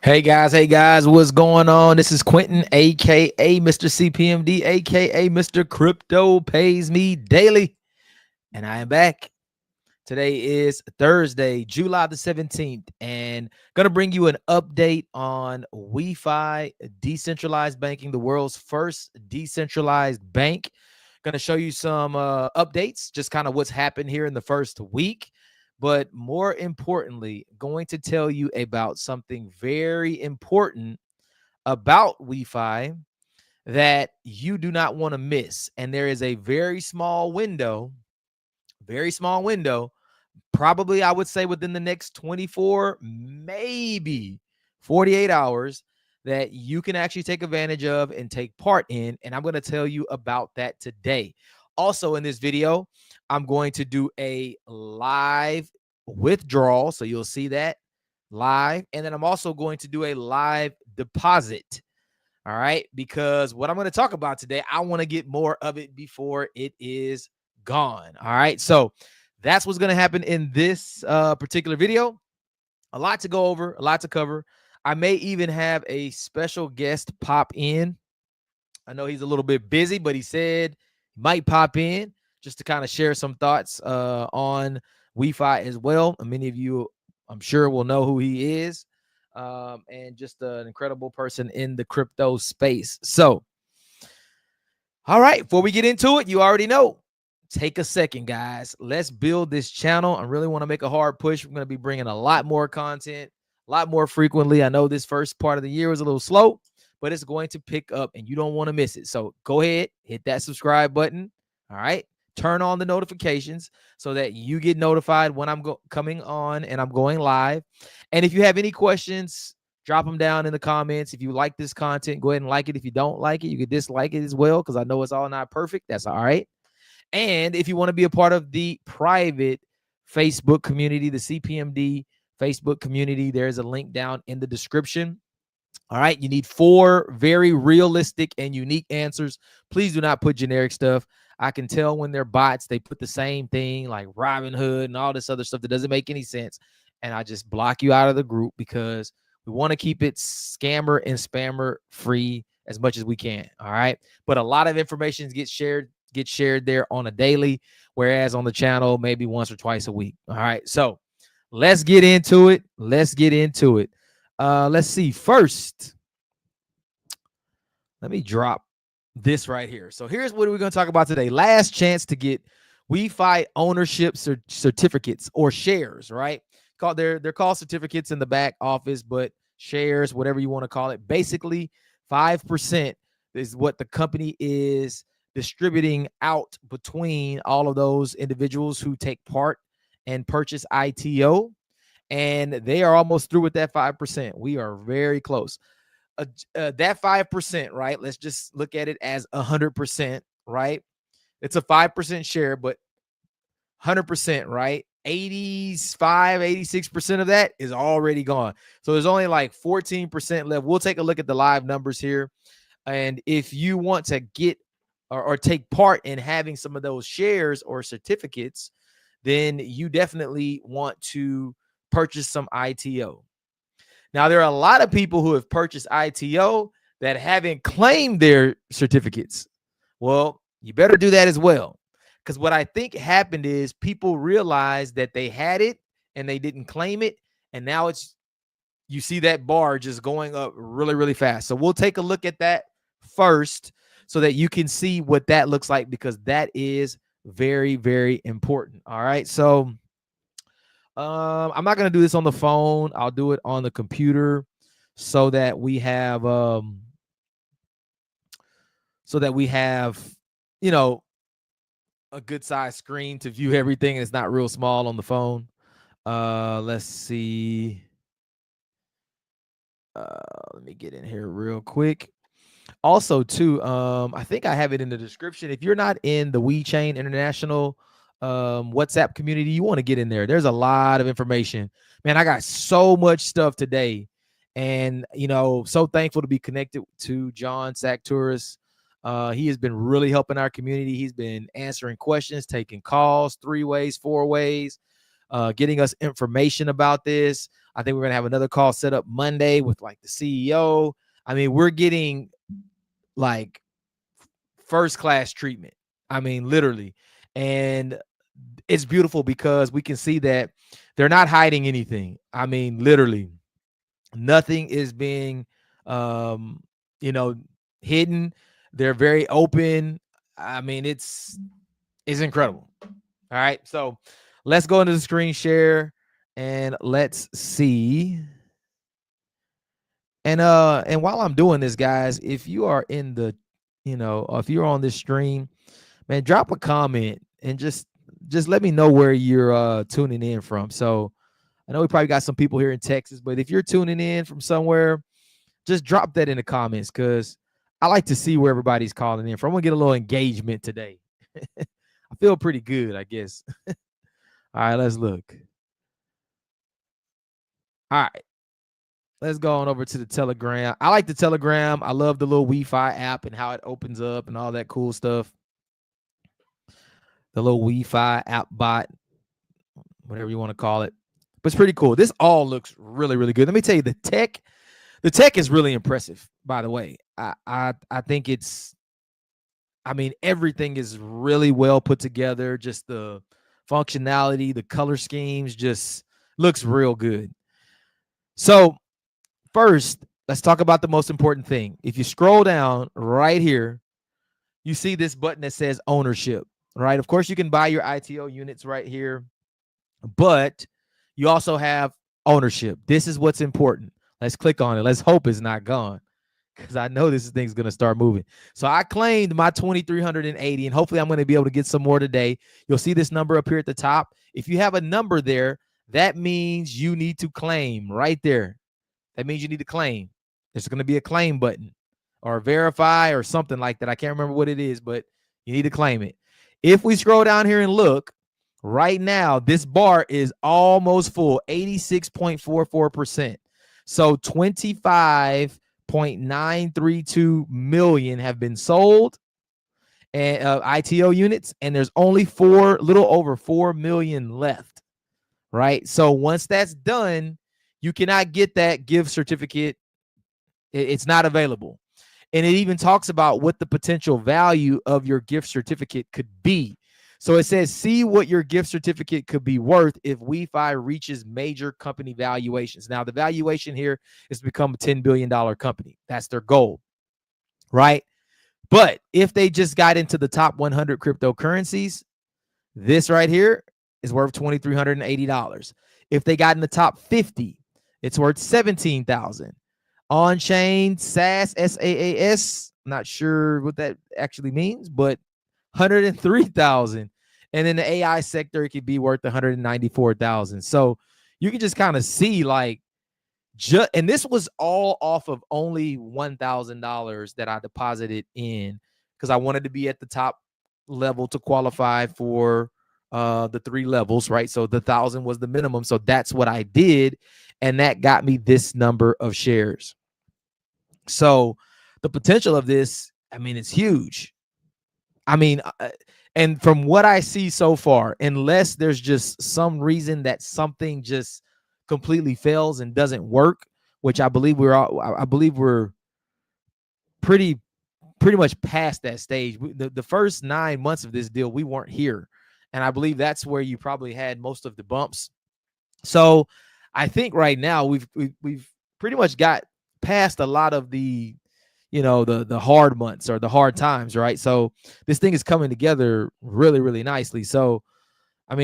Hey guys, what's going on? This is Quentin, aka Mr. CPMD, aka Mr. Crypto Pays Me Daily, and I am back. Today is Thursday, July the 17th, and gonna bring you an update on WeFi, decentralized banking, the world's first decentralized bank. Gonna show you some updates, just kind of what's happened here in the first week. But more importantly, going to tell you about something very important about WeFi that you do not want to miss. And there is a very small window, probably I would say within the next 24, maybe 48 hours, that you can actually take advantage of and take part in. And I'm going to tell you about that today. Also, in this video, I'm going to do a live withdrawal. So you'll see that live. And then I'm also going to do a live deposit. All right. Because what I'm going to talk about today, I want to get more of it before it is gone. All right. So that's what's going to happen in this particular video. A lot to go over, a lot to cover. I may even have a special guest pop in. I know he's a little bit busy, but he said he might pop in just to kind of share some thoughts on WeFi as well. And many of you, I'm sure, will know who he is, and just an incredible person in the crypto space. So, all right, before we get into it, you already know. Take a second, guys. Let's build this channel. I really want to make a hard push. We're going to be bringing a lot more content, a lot more frequently. I know this first part of the year was a little slow, but it's going to pick up and you don't want to miss it. So go ahead, hit that subscribe button. All right. Turn on the notifications so that you get notified when I'm coming on and I'm going live. And if you have any questions, drop them down in the comments. If you like this content, go ahead and like it. If you don't like it, you can dislike it as well, because I know it's all not perfect. That's all right. And if you want to be a part of the private Facebook community, the CPMD Facebook community, there's a link down in the description. All right. You need 4 very realistic and unique answers. Please do not put generic stuff. I can tell when they're bots, they put the same thing like Robinhood and all this other stuff that doesn't make any sense. And I just block you out of the group because we want to keep it scammer and spammer free as much as we can. All right. But a lot of information gets shared there on a daily, whereas on the channel, maybe once or twice a week. All right. So let's get into it. Let's see. First, let me drop this right here. So here's what we're going to talk about today. Last chance to get WeFi ownership certificates or shares, right? They're called certificates in the back office, but shares, whatever you want to call it. Basically, 5% is what the company is distributing out between all of those individuals who take part and purchase ITO. And they are almost through with that 5%. We are very close. That 5%, right? Let's just look at it as 100%, right? It's a 5% share, but 100%, right? 85, 86% of that is already gone. So there's only like 14% left. We'll take a look at the live numbers here. And if you want to get or take part in having some of those shares or certificates, then you definitely want to purchase some ITO. Now, there are a lot of people who have purchased ITO that haven't claimed their certificates. Well, you better do that as well. Because what I think happened is people realized that they had it and they didn't claim it. And now you see that bar just going up really, really fast. So we'll take a look at that first so that you can see what that looks like, because that is very, very important. All right. So I'm not going to do this on the phone. I'll do it on the computer so that we have, you know, a good size screen to view everything. And it's not real small on the phone. Let's see. Let me get in here real quick. Also, too, I think I have it in the description. If you're not in the WeChain International WhatsApp community, you want to get in there. There's a lot of information. Man, I got so much stuff today. And, so thankful to be connected to John Sacturis. He has been really helping our community. He's been answering questions, taking calls, 3 ways, 4 ways. getting us information about this. I think we're going to have another call set up Monday with like the CEO. I mean, we're getting like first class treatment. I mean, literally. And it's beautiful because we can see that they're not hiding anything. I mean, literally, nothing is being, um, you know, hidden. They're very open. I mean, it's incredible. All right. So let's go into the screen share and let's see. And while I'm doing this, guys, if you are in the, if you're on this stream, man, drop a comment and just let me know where you're tuning in from. So I know we probably got some people here in Texas, but if you're tuning in from somewhere, just drop that in the comments because I like to see where everybody's calling in from. I'm gonna get a little engagement today. I feel pretty good, I guess. All right, let's look. All right. Let's go on over to the Telegram. I like the Telegram. I love the little Wi-Fi app and how it opens up and all that cool stuff. The little Wi-Fi app bot, whatever you want to call it. But it's pretty cool. This all looks really, really good. Let me tell you, the tech is really impressive, by the way. I think everything is really well put together. Just the functionality, the color schemes just looks real good. So first, let's talk about the most important thing. If you scroll down right here, you see this button that says ownership, right? Of course, you can buy your ITO units right here, but you also have ownership. This is what's important. Let's click on it. Let's hope it's not gone because I know this thing's going to start moving. So I claimed my 2,380, and hopefully I'm going to be able to get some more today. You'll see this number up here at the top. If you have a number there, that means you need to claim right there. That means you need to claim. There's going to be a claim button or verify or something like that. I can't remember what it is, but you need to claim it. If we scroll down here and look, right now, this bar is almost full, 86.44%. So 25.932 million have been sold and ITO units, and there's only little over 4 million left, right? So once that's done, you cannot get that gift certificate. It's not available. And it even talks about what the potential value of your gift certificate could be. So it says, see what your gift certificate could be worth if WeFi reaches major company valuations. Now, the valuation here is to become a $10 billion company. That's their goal, right? But if they just got into the top 100 cryptocurrencies, this right here is worth $2,380. If they got in the top 50, it's worth $17,000. On-chain SaaS, SaaS, not sure what that actually means, but $103,000. And in the AI sector, it could be worth $194,000. So you can just kind of see like, and this was all off of only $1,000 that I deposited in because I wanted to be at the top level to qualify for the 3 levels, right? So the 1,000 was the minimum. So that's what I did. And that got me this number of shares. So the potential of this, it's huge. And from what I see so far, unless there's just some reason that something just completely fails and doesn't work, which I believe we're pretty much past that stage. The first 9 months of this deal, we weren't here. And I believe that's where you probably had most of the bumps. So I think right now we've pretty much got past a lot of the hard months or the hard times, right? So this thing is coming together really, really nicely. So, I'll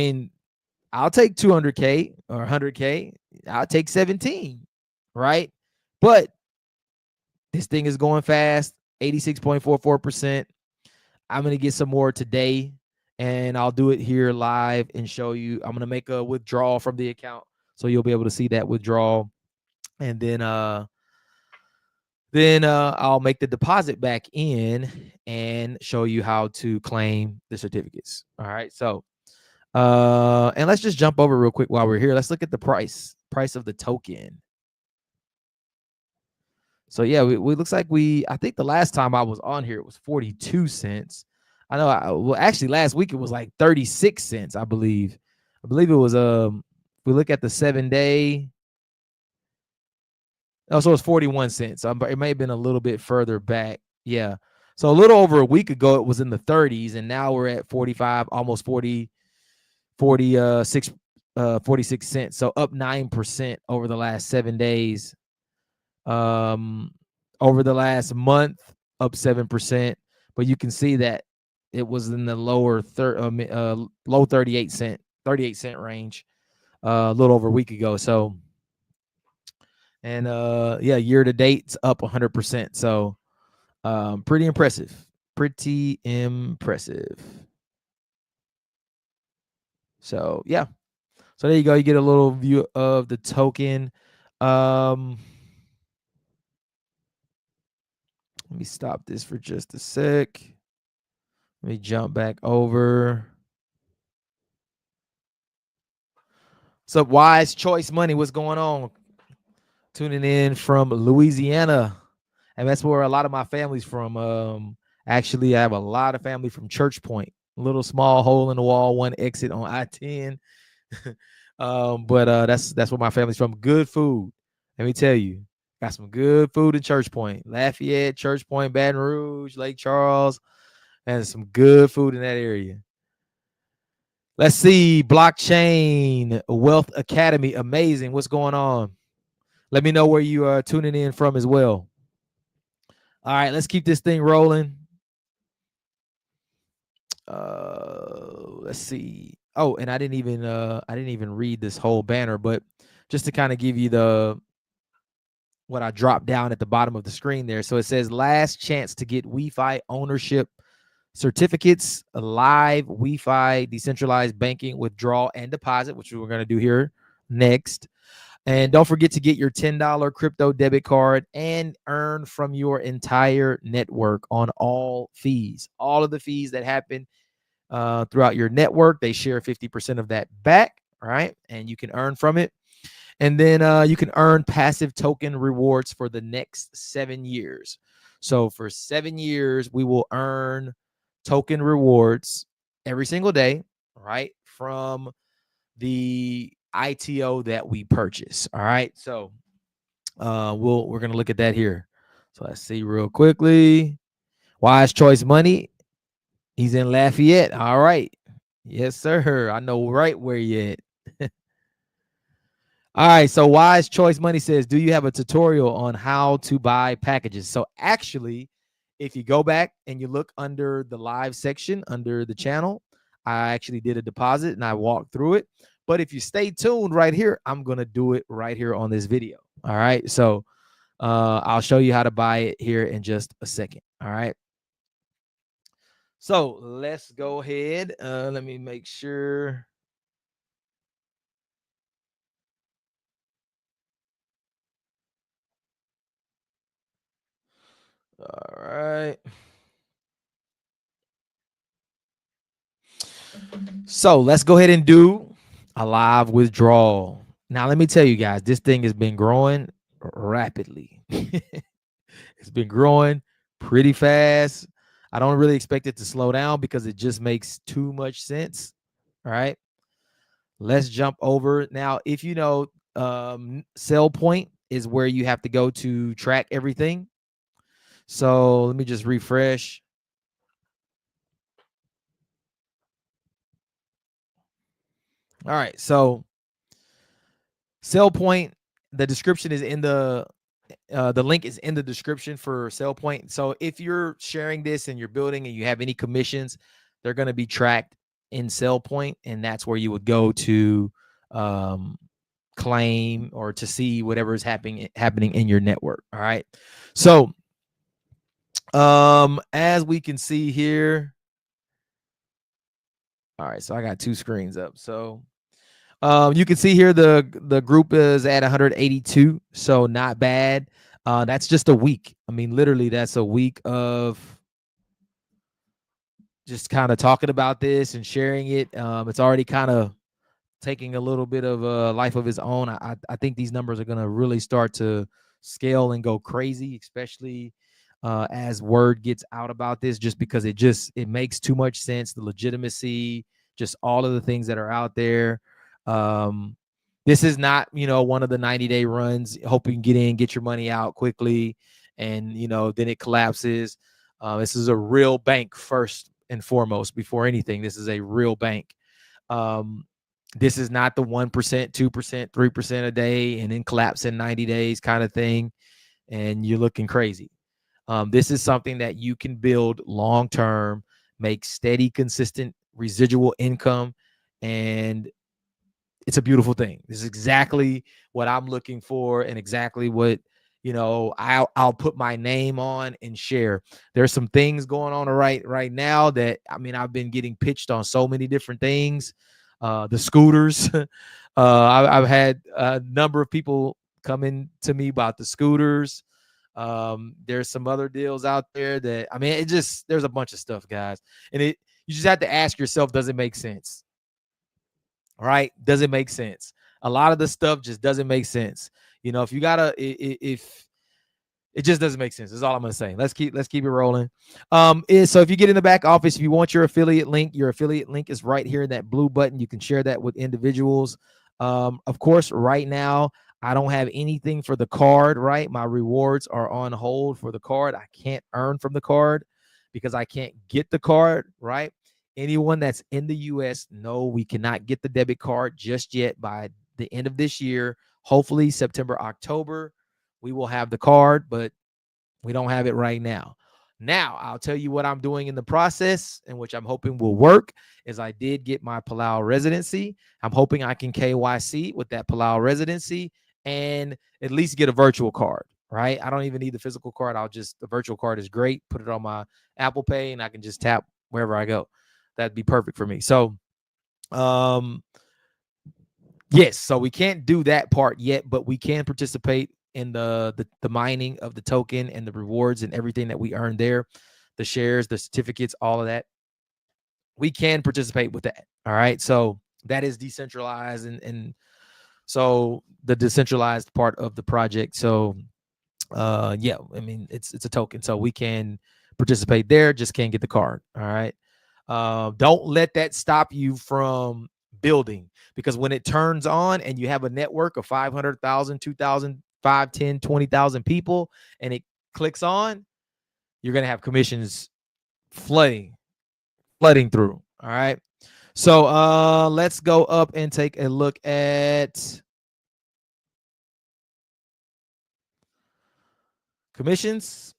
take 200K or 100K. I'll take 17, right? But this thing is going fast, 86.44%. I'm going to get some more today, and I'll do it here live and show you. I'm going to make a withdrawal from the account, so you'll be able to see that withdrawal. And then I'll make the deposit back in and show you how to claim the certificates. All right. So, and let's just jump over real quick while we're here. Let's look at the price of the token. So yeah, we looks like I think the last time I was on here, it was 42 cents. I know, actually last week it was like 36 cents, I believe. I believe it was if we look at the 7-day, oh, so it's 41 cents. It may have been a little bit further back. Yeah. So a little over a week ago, it was in the 30s, and now we're at 45, almost 40, 46, 46 cents. So up 9% over the last 7 days. Over the last month, up 7%. But you can see that it was in the low 38 cent range a little over a week ago. So, and yeah, year to date, it's up 100%. So, pretty impressive. Pretty impressive. So, yeah. So there you go. You get a little view of the token. Let me stop this for just a sec. Let me jump back over. What's up, Wise Choice Money? What's going on? Tuning in from Louisiana. And that's where a lot of my family's from. Actually, I have a lot of family from Church Point. Little small hole in the wall, one exit on I-10. But that's where my family's from. Good food. Let me tell you. Got some good food in Church Point. Lafayette, Church Point, Baton Rouge, Lake Charles. And some good food in that area. Let's see. Blockchain Wealth Academy. Amazing. What's going on? Let me know where you are tuning in from as well. All right, let's keep this thing rolling. Let's see. Oh, and I didn't even read this whole banner, but just to kind of give you what I dropped down at the bottom of the screen there. So it says last chance to get WeFi ownership certificates, live WeFi decentralized banking withdrawal and deposit, which we're going to do here next. And don't forget to get your $10 crypto debit card and earn from your entire network on all fees. All of the fees that happen throughout your network, they share 50% of that back, right? And you can earn from it. And then you can earn passive token rewards for the next 7 years. So for 7 years, we will earn token rewards every single day, right? From the ITO that we purchase. All right. So we're gonna look at that here. So let's see real quickly. Wise Choice Money. He's in Lafayette. All right. Yes, sir. I know right where you at. All right. So Wise Choice Money says, do you have a tutorial on how to buy packages? So actually, if you go back and you look under the live section under the channel, I actually did a deposit and I walked through it. But if you stay tuned right here, I'm going to do it right here on this video. All right. So I'll show you how to buy it here in just a second. All right. So let's go ahead. Let me make sure. All right. So let's go ahead and do a live withdrawal. Now, let me tell you guys, this thing has been growing rapidly. It's been growing pretty fast. I don't really expect it to slow down because it just makes too much sense. All right. Let's jump over. Now, if you know, sell point is where you have to go to track everything. So let me just refresh. All right. So sell point, the description is in the link is in the description for sell point. So if you're sharing this and you're building and you have any commissions, they're going to be tracked in sell point, and that's where you would go to claim or to see whatever is happening in your network. All right. So as we can see here, all right, so I got two screens up. So you can see here the group is at 182, so not bad. That's just a week. I mean, literally, that's a week of just kind of talking about this and sharing it. It's already kind of taking a little bit of a life of its own. I think these numbers are going to really start to scale and go crazy, especially as word gets out about this, just because it makes too much sense. The legitimacy, just all of the things that are out there. Um, this is not, one of the 90-day runs, hoping get in, get your money out quickly, and then it collapses. This is a real bank first and foremost. Before anything, this is a real bank. Um, this is not the 1%, 2%, 3% a day and then collapse in 90 days kind of thing, and you're looking crazy. This is something that you can build long term, make steady, consistent residual income, and it's a beautiful thing. This is exactly what I'm looking for, and exactly what I'll put my name on and share. There's some things going on right now that I've been getting pitched on so many different things. The scooters, I've had a number of people coming to me about the scooters. There's some other deals out there that there's a bunch of stuff, guys, and you just have to ask yourself, does it make sense? Right? Does it make sense? A lot of the stuff just doesn't make sense. If you gotta, if it just doesn't make sense. That's all I'm gonna say. Let's keep it rolling. So if you get in the back office, if you want your affiliate link is right here in that blue button. You can share that with individuals. Of course, right now I don't have anything for the card. Right, my rewards are on hold for the card. I can't earn from the card because I can't get the card. Right. Anyone that's in the US, no, we cannot get the debit card just yet. By the end of this year, hopefully September, October, we will have the card, but we don't have it right now. Now, I'll tell you what I'm doing in the process, and which I'm hoping will work, is I did get my Palau residency. I'm hoping I can KYC with that Palau residency and at least get a virtual card, right? I don't even need the physical card. The virtual card is great. Put it on my Apple Pay and I can just tap wherever I go. That'd be perfect for me. So, yes, so we can't do that part yet, but we can participate in the mining of the token and the rewards and everything that we earn there, the shares, the certificates, all of that. We can participate with that. All right. So that is decentralized, and so the decentralized part of the project. So yeah, it's a token. So we can participate there, just can't get the card. All right. Don't let that stop you from building, because when it turns on and you have a network of 500,000, 2,000, 5, 10, 20,000 people, and it clicks on, you're going to have commissions flooding through. All right. So let's go up and take a look at commissions.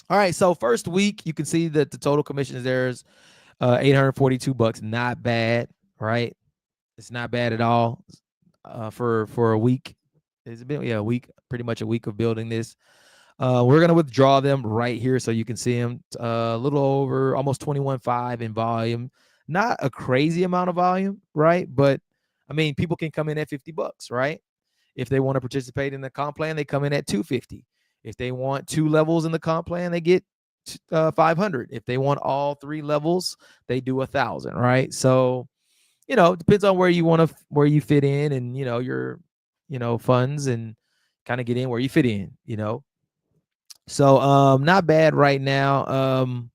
All right. So first week, you can see that the total commissions there is $842. Not bad, right? It's not bad at all for a week. It's been a week, pretty much a week of building this. We're gonna withdraw them right here so you can see them. A little over almost 21.5 in volume. Not a crazy amount of volume, right? But people can come in at $50, right? If they want to participate in the comp plan, they come in at 250. If they want 2 levels in the comp plan, they get 500. If they want all 3 levels, they do 1,000, right? So it depends on where you fit in, and your funds, and kind of get in where you fit in. So not bad right now.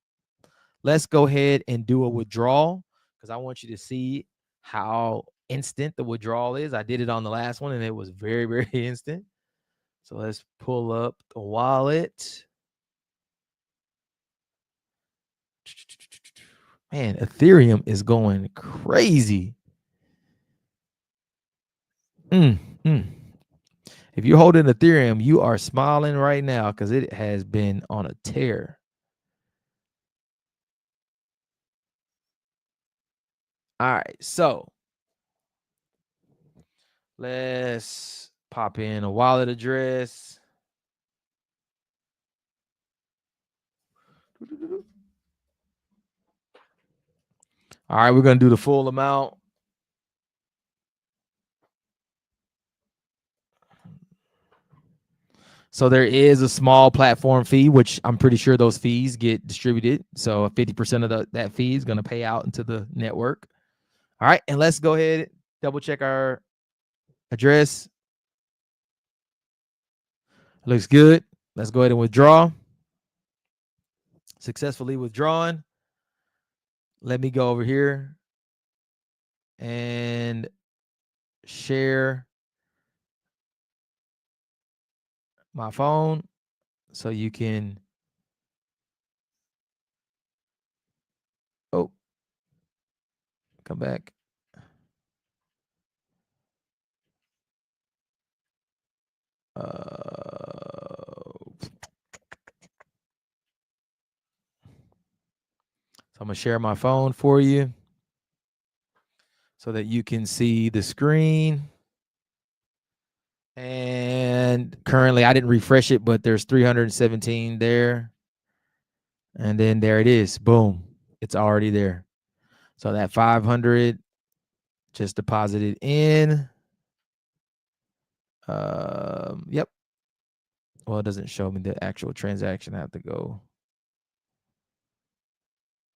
Let's go ahead and do a withdrawal, because I want you to see how instant the withdrawal is. I did it on the last one and it was very, very instant. So let's pull up the wallet. Man, Ethereum is going crazy. If you're holding Ethereum, you are smiling right now, because it has been on a tear. All right, so let's pop in a wallet address. All right, we're going to do the full amount. So there is a small platform fee, which I'm pretty sure those fees get distributed. So 50% of that fee is going to pay out into the network. All right, and let's go ahead, double check our address. Looks good. Let's go ahead and withdraw. Successfully withdrawn. let me go over here and share my phone so you can, oh, come back. So I'm gonna share my phone for you so that you can see the screen. And currently I didn't refresh it, but there's 317 there. And then there it is. Boom. It's already there. So that 500 just deposited in. Yep. Well, it doesn't show me the actual transaction. I have to go.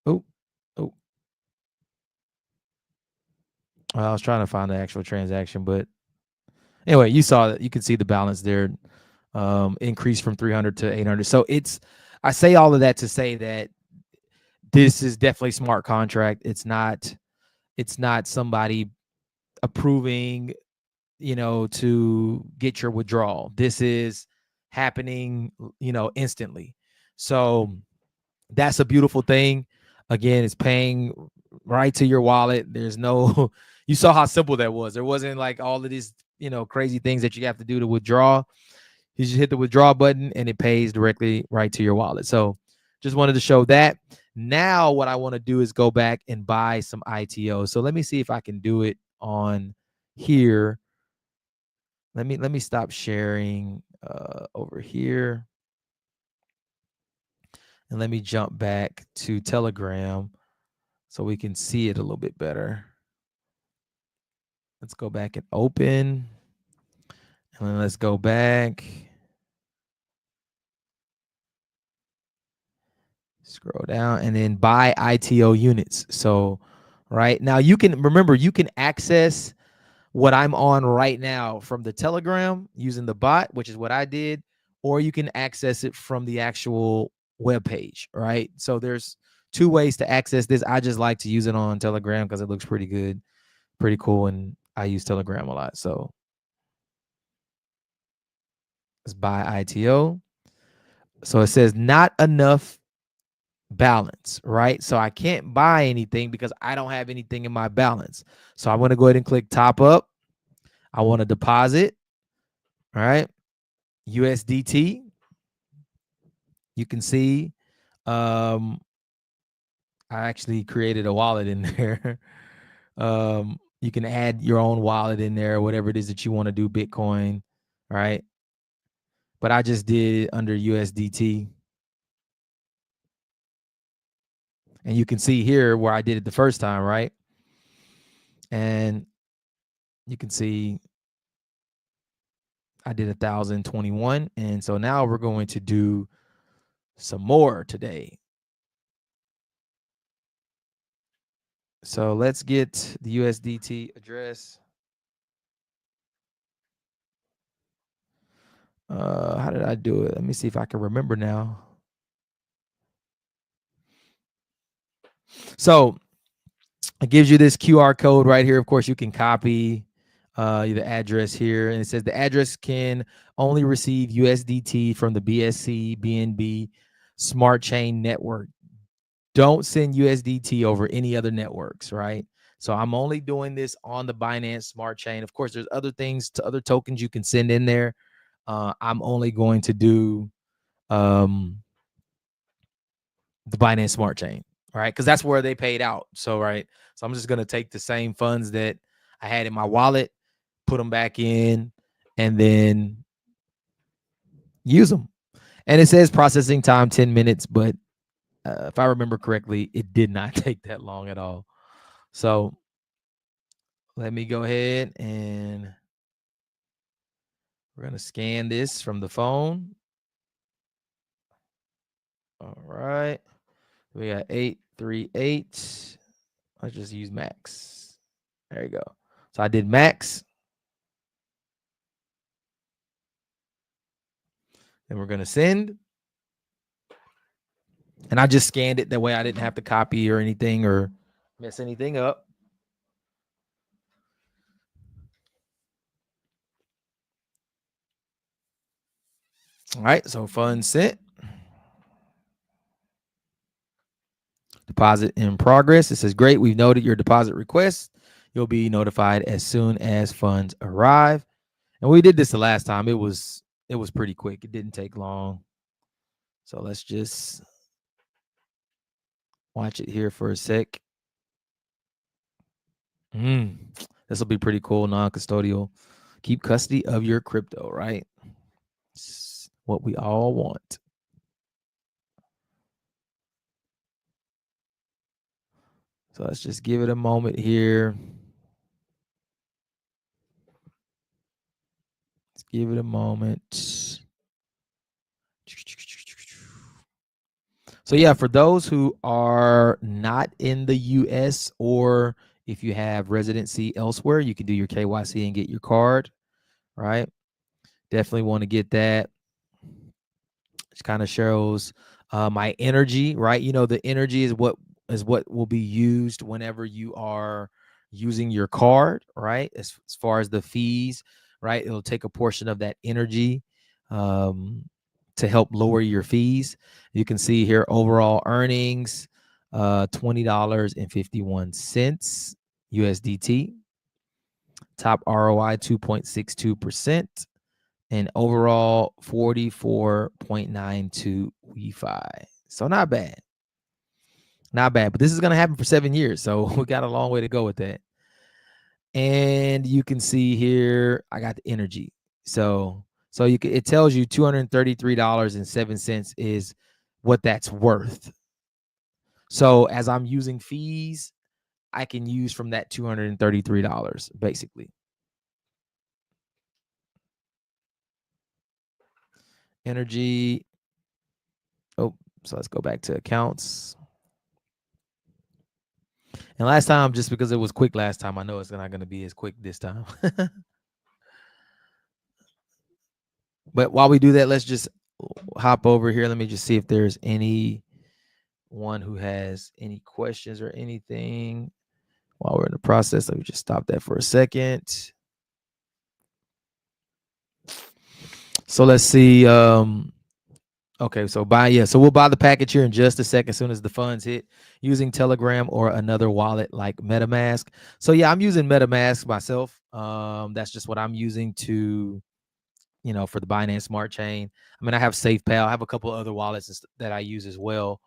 Oh, oh. Well, I was trying to find the actual transaction, but anyway, you saw that. You can see the balance there, increase from 300 to 800. So I say all of that to say that this is definitely smart contract. It's not somebody approving, to get your withdrawal. This is happening, instantly. So that's a beautiful thing. Again, it's paying right to your wallet. There's no, you saw how simple that was. There wasn't like all of these, crazy things that you have to do to withdraw. You just hit the withdraw button and it pays directly right to your wallet. So just wanted to show that. Now what I want to do is go back and buy some ITO. So let me see if I can do it on here. Let me stop sharing over here. And let me jump back to Telegram so we can see it a little bit better. Let's go back and open. And then let's go back. Scroll down and then buy ITO units. So right now you can access what I'm on right now from the Telegram using the bot, which is what I did, or you can access it from the actual web page, right? So there's two ways to access this. I just like to use it on Telegram because it looks pretty good, pretty cool, and I use Telegram a lot. So let's buy ITO. So it says not enough balance, right? So I can't buy anything because I don't have anything in my balance. So I'm going to go ahead and click top up. I want to deposit, all right? USDT. You can see I actually created a wallet in there. You can add your own wallet in there, whatever it is that you want to do, Bitcoin, right? But I just did under USDT. And you can see here where I did it the first time, right? And you can see I did 1,021. And so now we're going to do some more today. So let's get the USDT address. How did I do it? Let me see if I can remember now. So it gives you this QR code right here. Of course, you can copy the address here. And it says the address can only receive USDT from the BSC BNB Smart Chain Network. Don't send USDT over any other networks, right? So I'm only doing this on the Binance Smart Chain. Of course, there's other things, to other tokens you can send in there. I'm only going to do the Binance Smart Chain, right? Because that's where they paid out. So, right. So I'm just going to take the same funds that I had in my wallet, put them back in, and then use them. And it says processing time 10 minutes, but if I remember correctly, it did not take that long at all. So let me go ahead and we're going to scan this from the phone. All right. We got 838. Let's just use max. There you go. So I did max. Then we're going to send. And I just scanned it that way I didn't have to copy or anything or mess anything up. All right, so funds sent. Deposit in progress. It says, great, we've noted your deposit request. You'll be notified as soon as funds arrive. And we did this the last time. It was pretty quick. It didn't take long. So let's just watch it here for a sec. This will be pretty cool. Non-custodial. Keep custody of your crypto, right? It's what we all want. So let's just give it a moment here. Let's give it a moment. So yeah, for those who are not in the US, or if you have residency elsewhere, you can do your KYC and get your card, right? Definitely want to get that. It kind of shows my energy, right? You know, the energy is what will be used whenever you are using your card, right? As far as the fees, right? It'll take a portion of that energy to help lower your fees. You can see here overall earnings, $20.51 USDT. Top ROI 2.62%. And overall 44.92 WeFi. So not bad. Not bad. But this is going to happen for 7 years. So we got a long way to go with that. And you can see here, I got the energy. So you can, it tells you $233.07 is what that's worth. So as I'm using fees, I can use from that $233 basically. Energy. Oh, so let's go back to accounts. And last time, just because it was quick last time, I know it's not going to be as quick this time. But while we do that, let's just hop over here. Let me just see if there's anyone who has any questions or anything while we're in the process. Let me just stop that for a second. So let's see. Okay, so so we'll buy the package here in just a second, as soon as the funds hit, using Telegram or another wallet like MetaMask. So yeah, I'm using MetaMask myself. That's just what I'm using to, for the Binance Smart Chain. I mean, I have SafePal. I have a couple of other wallets that I use as well.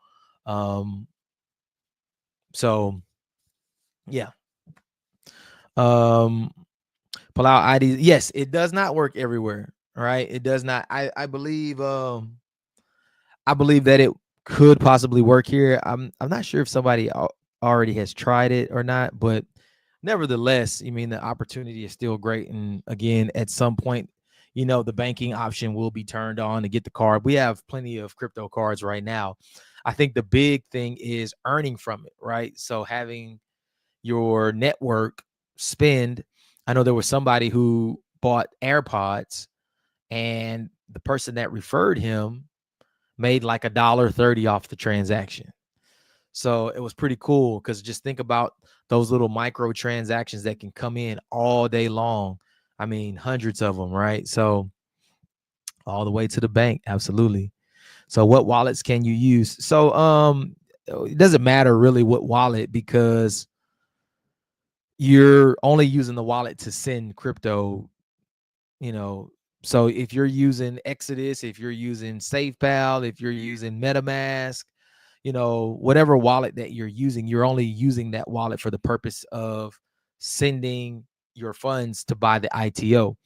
So yeah. Pull out IDs. Yes, it does not work everywhere, right? It does not. I believe that it could possibly work here. I'm not sure if somebody already has tried it or not, but nevertheless, I mean, the opportunity is still great. And again, at some point, the banking option will be turned on to get the card. We have plenty of crypto cards right now. I think the big thing is earning from it, right? So having your network spend. I know there was somebody who bought AirPods, and the person that referred him made like $1.30 off the transaction. So it was pretty cool, because just think about those little micro transactions that can come in all day long. I mean, hundreds of them, right? So all the way to the bank. Absolutely. So what wallets can you use? So it doesn't matter really what wallet, because you're only using the wallet to send crypto, so if you're using Exodus, if you're using SafePal, if you're using MetaMask, whatever wallet that you're using, you're only using that wallet for the purpose of sending your funds to buy the ITO.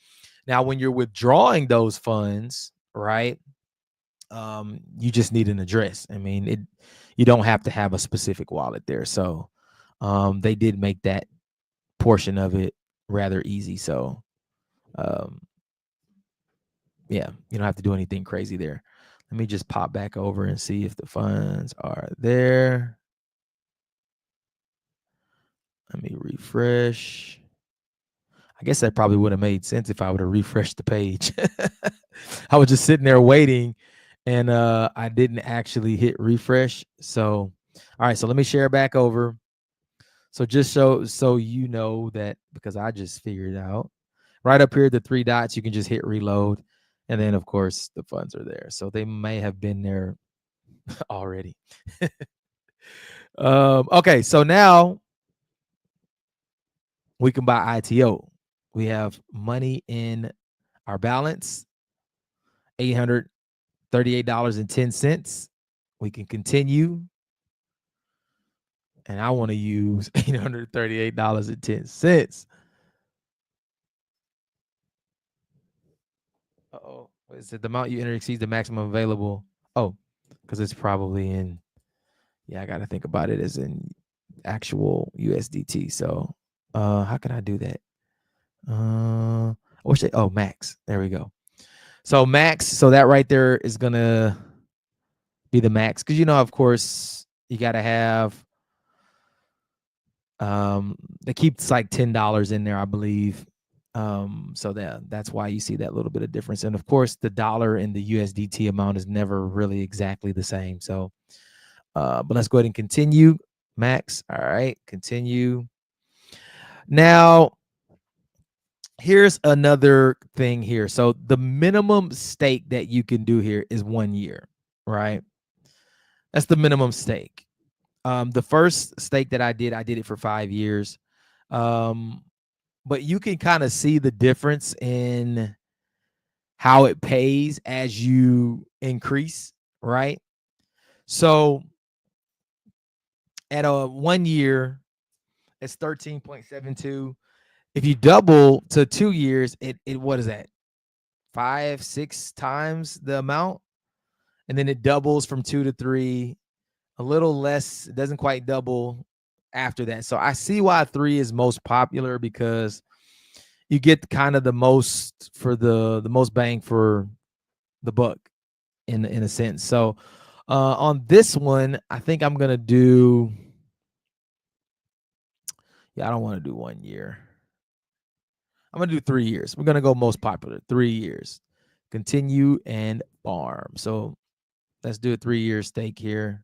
Now, when you're withdrawing those funds, right, you just need an address. I mean, you don't have to have a specific wallet there. So they did make that portion of it rather easy. So yeah, you don't have to do anything crazy there. Let me just pop back over and see if the funds are there. Let me refresh. I guess that probably would have made sense if I would have refreshed the page. I was just sitting there waiting, and I didn't actually hit refresh. So, all right, so let me share back over. So just so you know that, because I just figured out right up here, the three dots, you can just hit reload, and then of course the funds are there. So they may have been there already. Okay, so now we can buy ITO. We have money in our balance, $838.10. We can continue, and I want to use $838.10. Uh-oh. Is it the amount you enter exceeds the maximum available? Oh, because it's probably in, yeah, I got to think about it as in actual USDT. So how can I do that? What's it? Oh, max. There we go. So max, so that right there is gonna be the max. Because of course, you gotta have they keep like $10 in there, I believe. So that's why you see that little bit of difference. And of course, the dollar and the USDT amount is never really exactly the same. So but let's go ahead and continue. Max. All right, continue. Now, here's another thing here. So the minimum stake that you can do here is 1 year, right? That's the minimum stake. The first stake that I did it for 5 years. But you can kind of see the difference in how it pays as you increase, right? So at a 1 year, it's 13.72. If you double to 2 years, it what is that? 5-6 times the amount. And then it doubles from 2 to 3, a little less, it doesn't quite double after that. So I see why 3 is most popular, because you get kind of the most for the most bang for the buck in a sense. So on this one, I think I'm gonna do, I don't want to do 1 year. I'm gonna do 3 years. We're gonna go most popular, 3 years. Continue and farm. So let's do a 3-year stake here.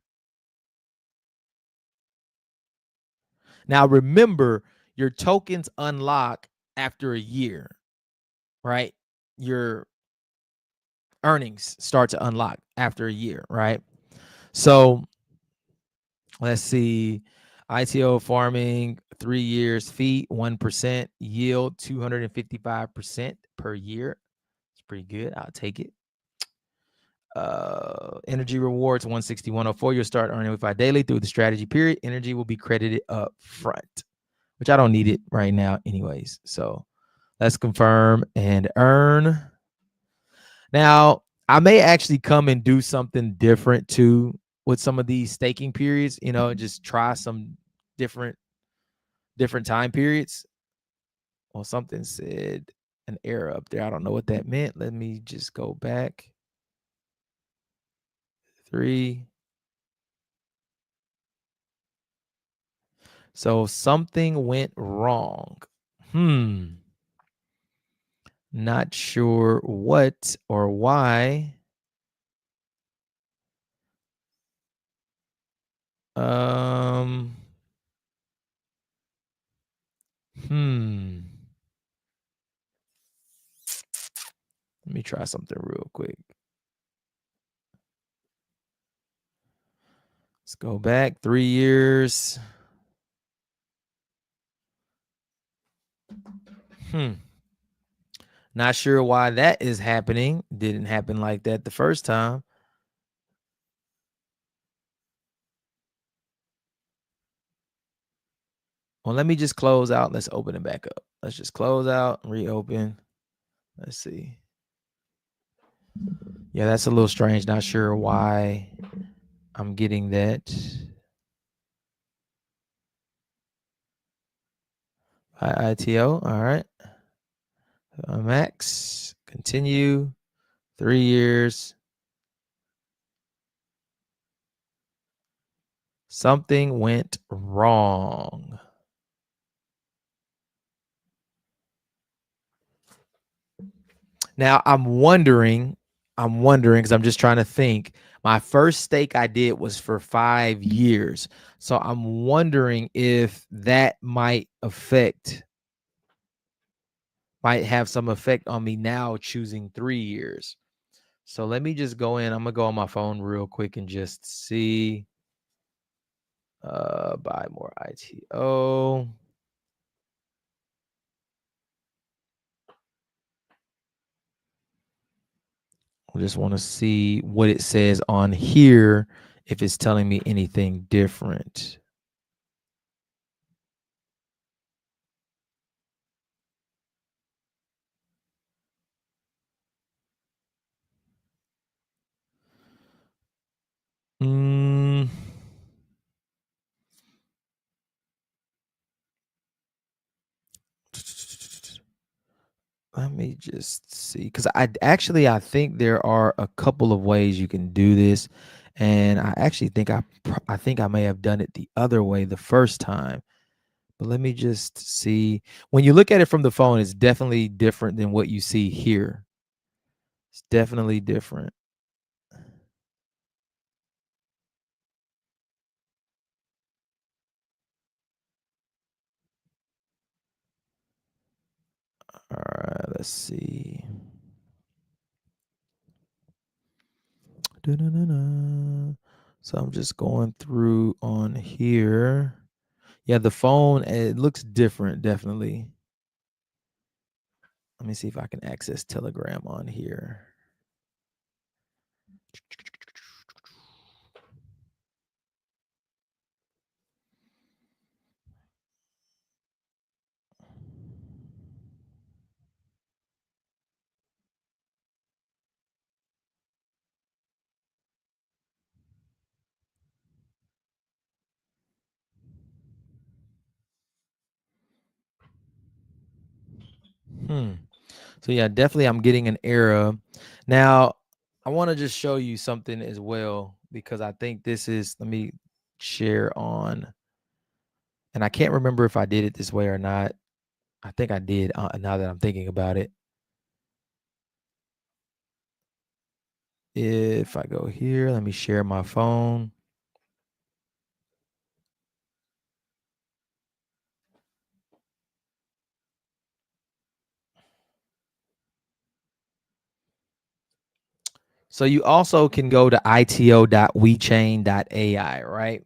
Now remember, your tokens unlock after a year, right? Your earnings start to unlock after a year, right? So let's see. ITO farming, 3 years, fee 1%, yield 255% per year. It's pretty good. I'll take it. Energy rewards 161.04. You'll start earning WeFi daily through the strategy period. Energy will be credited up front, which I don't need it right now anyways. So let's confirm and earn. Now, I may actually come and do something different too with some of these staking periods, just try some different time periods. Well, something said an error up there. I don't know what that meant. Let me just go back. 3. So something went wrong. Not sure what or why. Let me try something real quick. Let's go back 3 years. Not sure why that is happening. Didn't happen like that the first time. Well, let me just close out. Let's open it back up. Let's just close out, reopen. Let's see. Yeah, that's a little strange. Not sure why I'm getting that. ITO. All right. Max. Continue. 3 years. Something went wrong. Now I'm wondering I'm wondering because I'm just trying to think. My first stake I did was for 5 years. So I'm wondering if that might have some effect on me now choosing 3 years. So let me just go in. I'm gonna go on my phone real quick and just see. Buy more ITO. I just want to see what it says on here, if it's telling me anything different. Mm, let me just see, because I think there are a couple of ways you can do this, and I actually think I think I may have done it the other way the first time. But let me just see. When you look at it from the phone, it's definitely different than what you see here. It's definitely different. All right, let's see. Da-na-na-na. So I'm just going through on here. Yeah, the phone, it looks different, definitely. Let me see if I can access Telegram on here. Hmm. So yeah, definitely I'm getting an error. Now, I want to just show you something as well, because I think this is, let me share on, and I can't remember if I did it this way or not. I think I did, now that I'm thinking about it. If I go here, let me share my phone. So you also can go to ito.wechain.ai, right?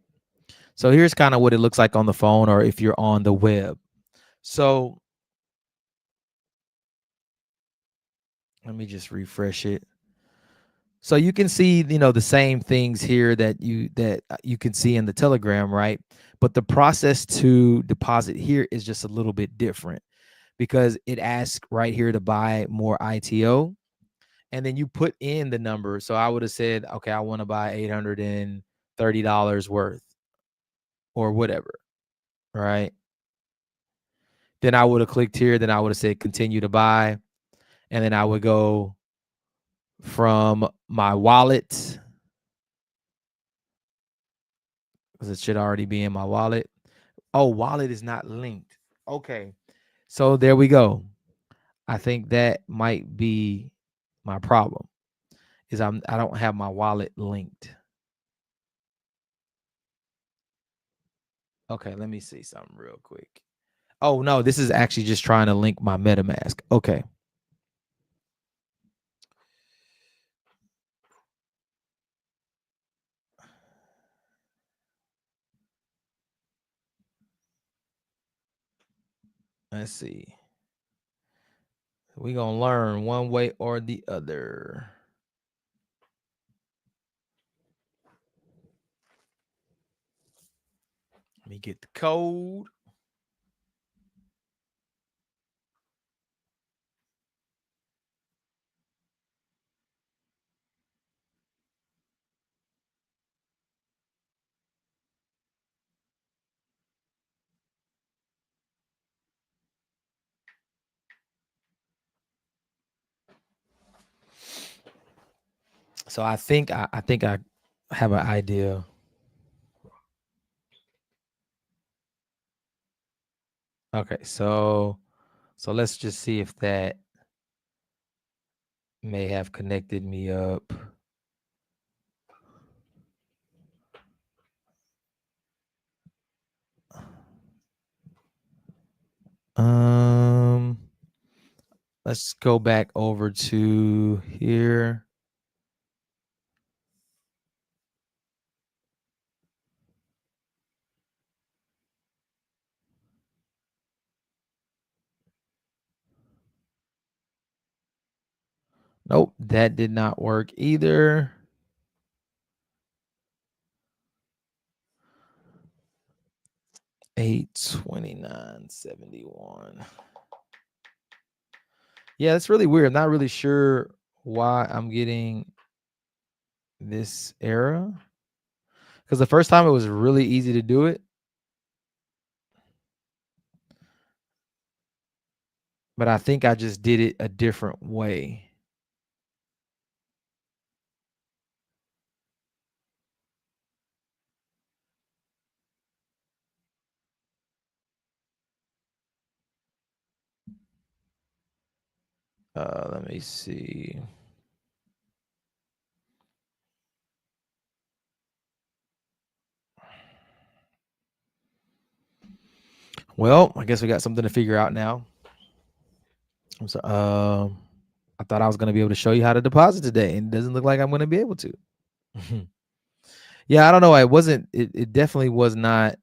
So here's kind of what it looks like on the phone, or if you're on the web. So let me just refresh it. So you can see, the same things here that you can see in the Telegram, right? But the process to deposit here is just a little bit different, because it asks right here to buy more ITO, and then you put in the number. So I would have said, okay, I want to buy $830 worth or whatever, right? Then I would have clicked here. Then I would have said continue to buy, and then I would go from my wallet, because it should already be in my wallet. Oh, wallet is not linked. Okay. So there we go. I think that might be my problem, is I don't have my wallet linked. Okay, let me see something real quick. Oh no, this is actually just trying to link my MetaMask. Okay. Let's see. We're gonna learn one way or the other. Let me get the code. So I think I have an idea. Okay, so let's just see if that may have connected me up. Let's go back over to here. Nope, that did not work either. $829.71. Yeah, it's really weird. I'm not really sure why I'm getting this error. Because the first time it was really easy to do it. But I think I just did it a different way. Let me see. Well, I guess we got something to figure out now. I'm sorry. I thought I was going to be able to show you how to deposit today, and it doesn't look like I'm going to be able to. Yeah, I don't know. It wasn't. It definitely was not.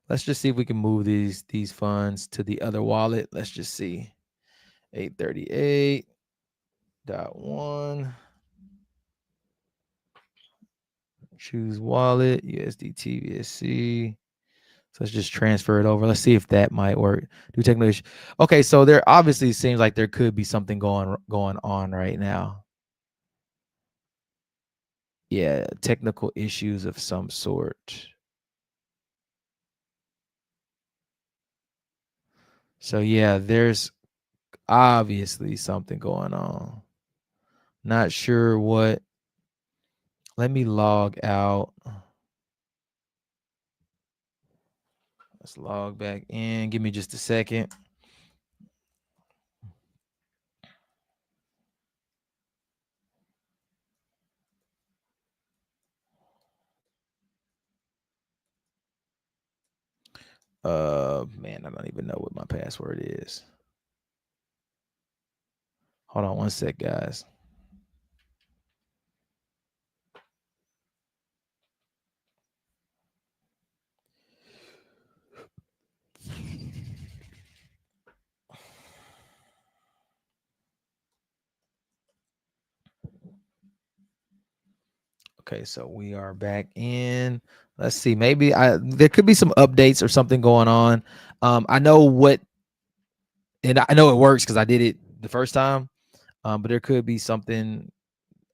Let's just see if we can move these funds to the other wallet. Let's just see. 838.1. Choose wallet, USDT, VSC. So let's just transfer it over. Let's see if that might work. Do technical issue. Okay, so there obviously seems like there could be something going on right now. Yeah, technical issues of some sort. So yeah, there's obviously something going on. Not sure what. Let me log out. Let's log back in. Give me just a second. Man, I don't even know what my password is. Hold on one sec, guys. Okay, so we are back in. Let's see. Maybe there could be some updates or something going on. I know what, and I know it works because I did it the first time. But there could be something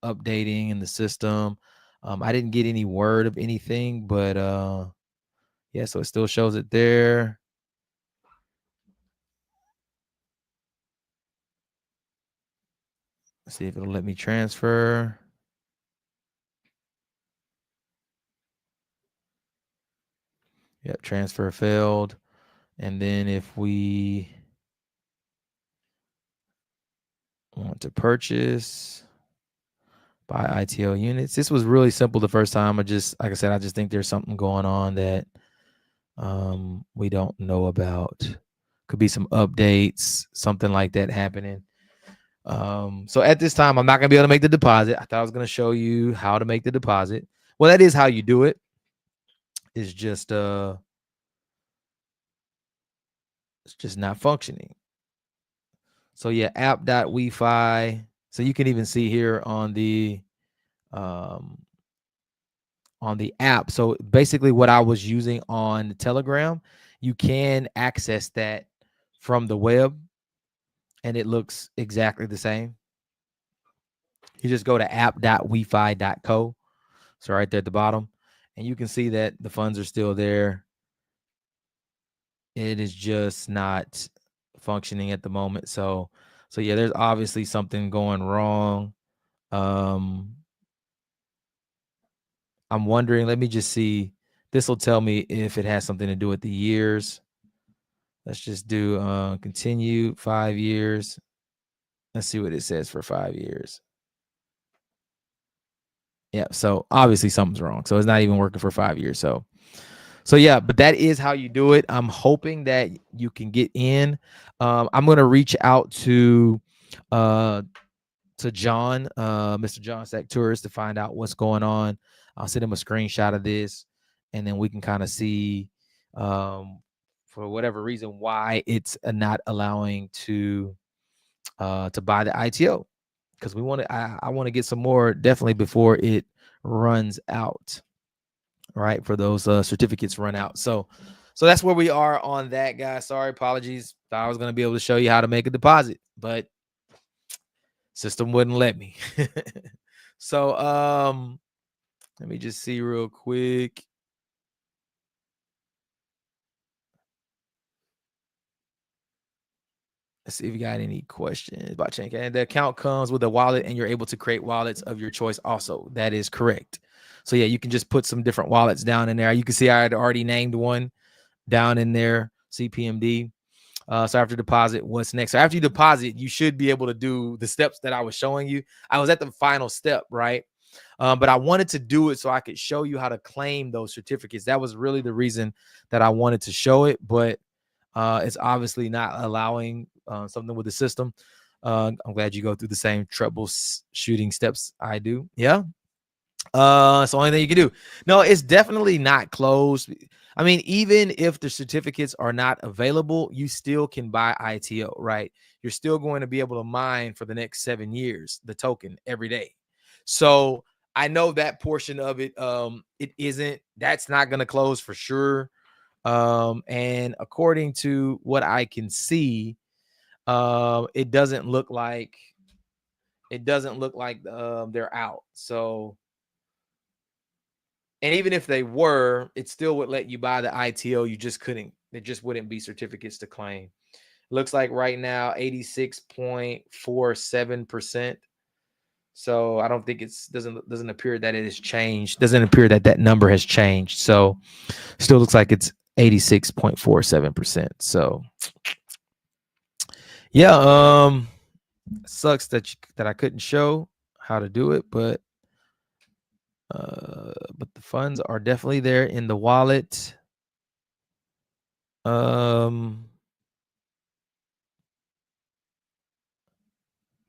updating in the system. I didn't get any word of anything, but yeah, so it still shows it there. Let's see if it'll let me transfer. Yep, transfer failed. And then if we want to purchase, buy ITO units, this was really simple the first time. Like I said, I just think there's something going on that we don't know about. Could be some updates, something like that happening. So at this time, I'm not gonna be able to make the deposit. I thought I was gonna show you how to make the deposit. Well, that is how you do it. It's just not functioning. So yeah, app.wefi. So you can even see here on the app. So basically what I was using on Telegram, you can access that from the web and it looks exactly the same. You just go to app.wefi.co. So right there at the bottom, and you can see that the funds are still there. It is just not functioning at the moment. So yeah, there's obviously something going wrong. I'm wondering, let me just see. This will tell me if it has something to do with the years. Let's just do continue 5 years. Let's see what it says for 5 years. Yeah, so obviously something's wrong. So it's not even working for 5 years. So yeah, but that is how you do it. I'm hoping that you can get in. I'm gonna reach out uh to John, Mr. John Stack Tourist, to find out what's going on. I'll send him a screenshot of this, and then we can kind of see, for whatever reason, why it's not allowing to buy the ITO, because we want to. I want to get some more definitely before it runs out. Right, for those certificates run out. So that's where we are on that, guys. Sorry, apologies. Thought I was going to be able to show you how to make a deposit, but system wouldn't let me. So let me just see real quick. Let's see if you got any questions about Chain. And the account comes with a wallet, and you're able to create wallets of your choice also. That is correct. So yeah, you can just put some different wallets down in there. You can see I had already named one down in there, CPMD. So after deposit, what's next? So after you deposit, you should be able to do the steps that I was showing you. I was at the final step, right? But I wanted to do it so I could show you how to claim those certificates. That was really the reason that I wanted to show it, but it's obviously not allowing something with the system. I'm glad you go through the same troubleshooting steps I do. Yeah. It's the only thing you can do. No, it's definitely not closed. I mean, even if the certificates are not available, you still can buy ITO, right? You're still going to be able to mine for the next 7 years, the token every day. So I know that portion of it, that's not going to close for sure. And according to what I can see, it doesn't look like they're out. So, and even if they were, it still would let you buy the ITO. You just couldn't. There just wouldn't be certificates to claim. Looks like right now 86.47%. So I don't think doesn't appear that it has changed. Doesn't appear that that number has changed. So still looks like it's 86.47%. So yeah, sucks that I couldn't show how to do it, but the funds are definitely there in the wallet.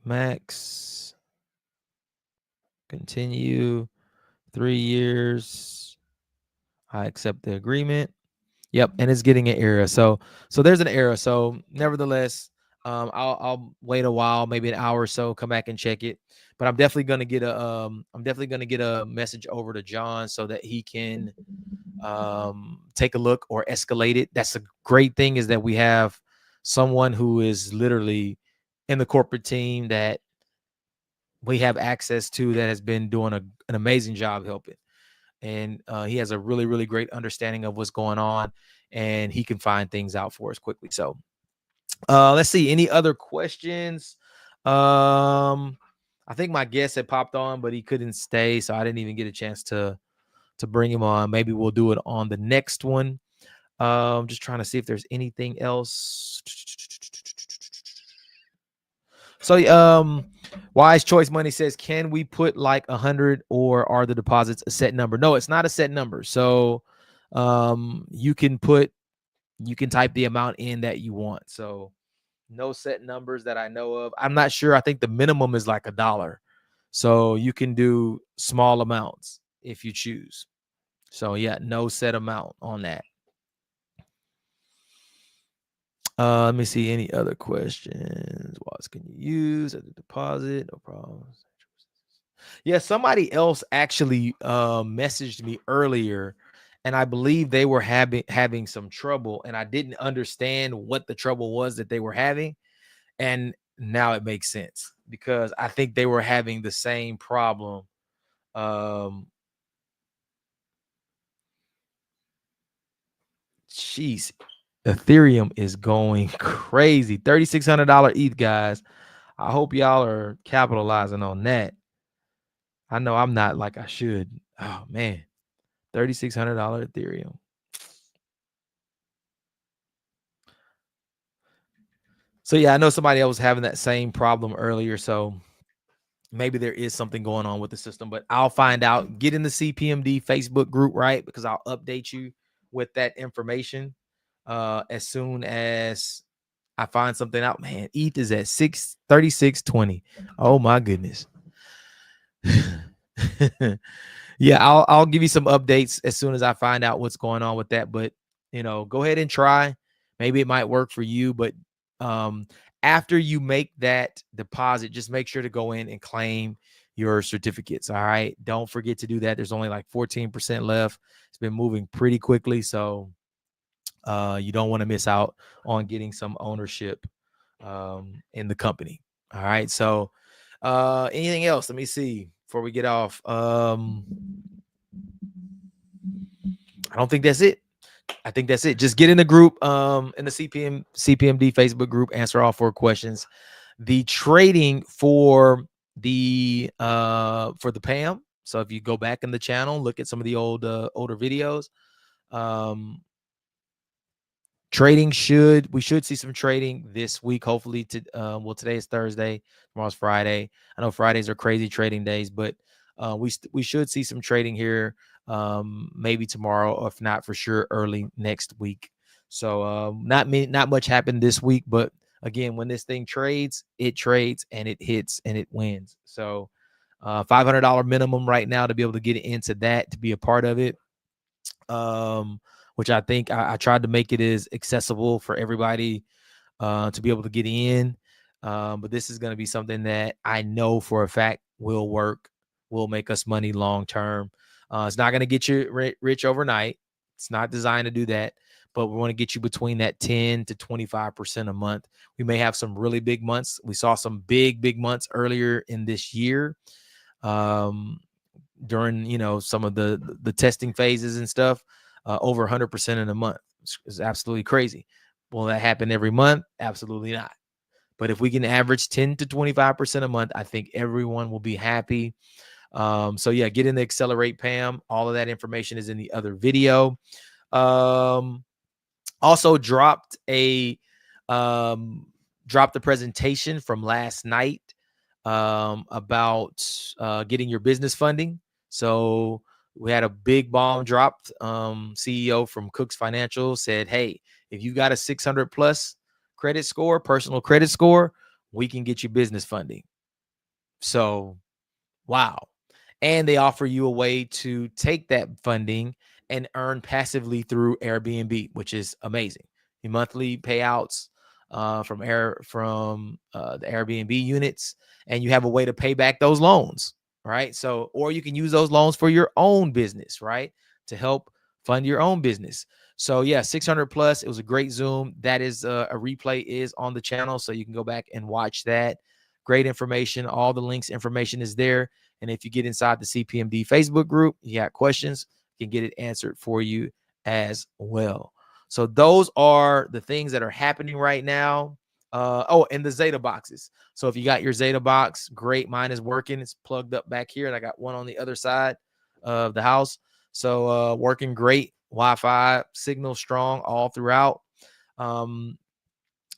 Max, continue 3 years. I accept the agreement. Yep, and it's getting an error. So there's an error. So nevertheless, I'll wait a while, maybe an hour or so, come back and check it. But I'm definitely gonna get a message over to John so that he can take a look or escalate it. That's a great thing, is that we have someone who is literally in the corporate team that we have access to, that has been doing an amazing job helping. And he has a really, really great understanding of what's going on, and he can find things out for us quickly. So let's see. Any other questions? I think my guest had popped on, but he couldn't stay, so I didn't even get a chance to bring him on. Maybe we'll do it on the next one. Just trying to see if there's anything else. So Wise Choice Money says, can we put like 100, or are the deposits a set number? No, it's not a set number. So you can type the amount in that you want. So no set numbers that I know of. I'm not sure. I think the minimum is like $1. So you can do small amounts if you choose. So yeah, no set amount on that. Let me see any other questions. What can you use as a deposit? No problems. Yeah, somebody else actually messaged me earlier, and I believe they were having some trouble, and I didn't understand what the trouble was that they were having. And now it makes sense, because I think they were having the same problem. Jeez, Ethereum is going crazy. $3,600 ETH, guys. I hope y'all are capitalizing on that. I know I'm not, like I should. Oh man, $3,600 Ethereum. So yeah, I know somebody else was having that same problem earlier. So maybe there is something going on with the system, but I'll find out. Get in the CPMD Facebook group, right? Because I'll update you with that information as soon as I find something out. Man, ETH is at 636.20. Oh my goodness. Yeah, I'll give you some updates as soon as I find out what's going on with that. But go ahead and try. Maybe it might work for you. But um, after you make that deposit, just make sure to go in and claim your certificates. All right. Don't forget to do that. There's only like 14% left. It's been moving pretty quickly. So you don't want to miss out on getting some ownership in the company. All right. So anything else? Let me see before we get off. I don't think that's it. I think that's it. Just get in the group, in the CPMD Facebook group, answer all 4 questions. The trading for the PAM. So if you go back in the channel, look at some of the older videos. Trading we should see some trading this week. Hopefully, today is Thursday, tomorrow's Friday. I know Fridays are crazy trading days, but we should see some trading here, maybe tomorrow, or if not for sure early next week. So not much happened this week, but again, when this thing trades, it trades and it hits and it wins. So $500 minimum right now to be able to get into that, to be a part of it. Which I think I tried to make it as accessible for everybody to be able to get in. But this is going to be something that I know for a fact will work, will make us money long term. It's not going to get you rich overnight. It's not designed to do that, but we want to get you between that 10 to 25% a month. We may have some really big months. We saw some big months earlier in this year. During some of the testing phases and stuff, over 100% in a month is absolutely crazy. Will that happen every month? Absolutely not. But if we can average 10 to 25% a month, I think everyone will be happy. So yeah, get in the Accelerate PAM. All of that information is in the other video. Also dropped the presentation from last night about getting your business funding. So we had a big bomb dropped. CEO from Cook's Financial said, hey, if you got a 600 plus credit score, personal credit score, we can get you business funding. So, wow. And they offer you a way to take that funding and earn passively through Airbnb, which is amazing. Your monthly payouts from the Airbnb units, and you have a way to pay back those loans, right? So, or you can use those loans for your own business, right? To help fund your own business. So yeah, 600 plus. It was a great Zoom. That is a replay is on the channel, so you can go back and watch that. Great information. All the links, information is there. And if you get inside the CPMD Facebook group, you got questions, you can get it answered for you as well. So those are the things that are happening right now. And the Zeta boxes. So if you got your Zeta box, great. Mine is working. It's plugged up back here, and I got one on the other side of the house. So working great. Wi-Fi signal strong all throughout.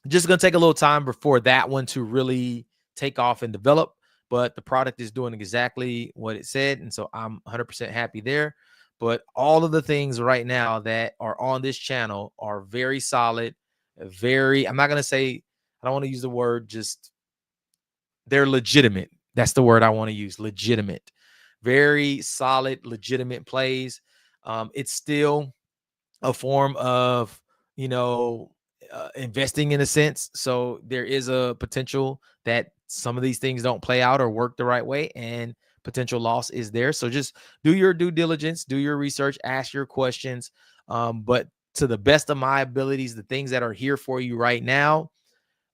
Just going to take a little time before that one to really take off and develop, but the product is doing exactly what it said. And so I'm 100% happy there. But all of the things right now that are on this channel are very solid, I'm not going to say, I don't want to use the word, just they're legitimate. That's the word I want to use, legitimate. Very solid, legitimate plays. It's still a form of, investing in a sense. So there is a potential that some of these things don't play out or work the right way, and potential loss is there. So just do your due diligence, do your research, ask your questions. But to the best of my abilities, the things that are here for you right now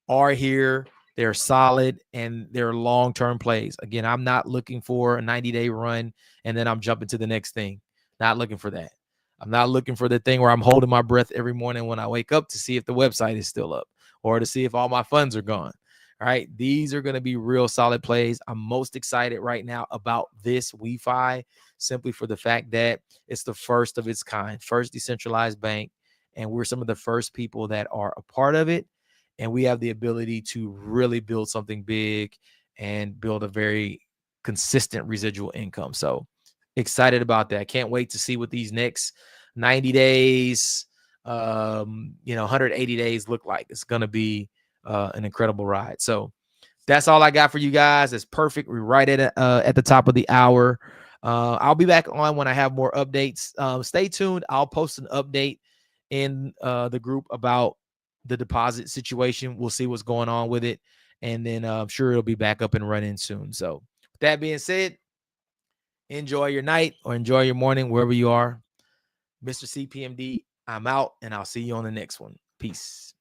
are here. They're solid and they're long-term plays. Again, I'm not looking for a 90-day run and then I'm jumping to the next thing. Not looking for that. I'm not looking for the thing where I'm holding my breath every morning when I wake up to see if the website is still up or to see if all my funds are gone. All right. These are going to be real solid plays. I'm most excited right now about this WeFi simply for the fact that it's the first of its kind, first decentralized bank. And we're some of the first people that are a part of it. and we have the ability to really build something big and build a very consistent residual income. So excited about that. Can't wait to see what these next 90 days, 180 days look like. It's going to be an incredible ride. So that's all I got for you guys. It's perfect. We're right at the top of the hour. I'll be back on when I have more updates. Stay tuned. I'll post an update in the group about the deposit situation. We'll see what's going on with it. And then I'm sure it'll be back up and running soon. So with that being said, enjoy your night or enjoy your morning, wherever you are. Mr. CPMD, I'm out, and I'll see you on the next one. Peace.